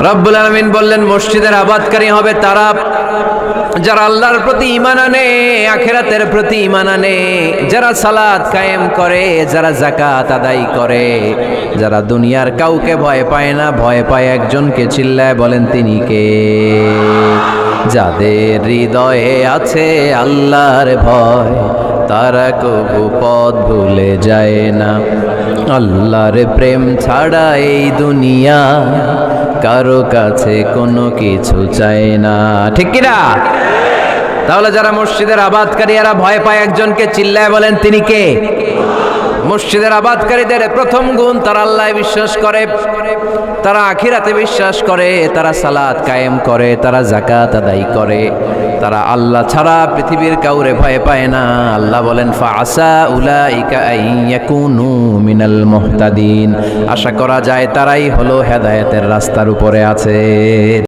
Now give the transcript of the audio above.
রব্বুল আলামিন বললেন মসজিদের আবাদকারী হবে তারা যারা আল্লাহর প্রতি ঈমান আনে, আখিরাতের প্রতি ঈমান আনে, যারা সালাত কায়েম করে, যারা যাকাত আদায় করে, যারা দুনিয়ার কাউকে ভয় পায় না, ভয় পায় একজনকে। চিল্লায় বলেন তিনি কে? যাদের হৃদয়ে আছে আল্লাহর ভয়, তারা কবু পথ ভুলে যায় না। আল্লাহর প্রেম ছাড়া এই দুনিয়া কারো কাছে কোনো কিছু চায় না, ঠিক কিনা? তাহলে যারা মসজিদের আবাদকারী এরা ভয় পায় একজনকে, চিল্লায় বলেন তিনি কে? মসজিদের আবাদকারীদের প্রথম গুণ, তারা আল্লাহ বিশ্বাস করে, তারা আখিরাতে বিশ্বাস করে, তারা সালাত কায়েম করে, তারা যাকাত আদায় করে, তারা আল্লাহ ছাড়া পৃথিবীর কাউরে ভয় পায় না। আল্লাহ বলেন ফাআসা উলাইকা আইয়াকুনু মিনাল মুহতাদিন, আশা করা যায় তারাই হলো হেদায়েতের রাস্তার উপরে আছে।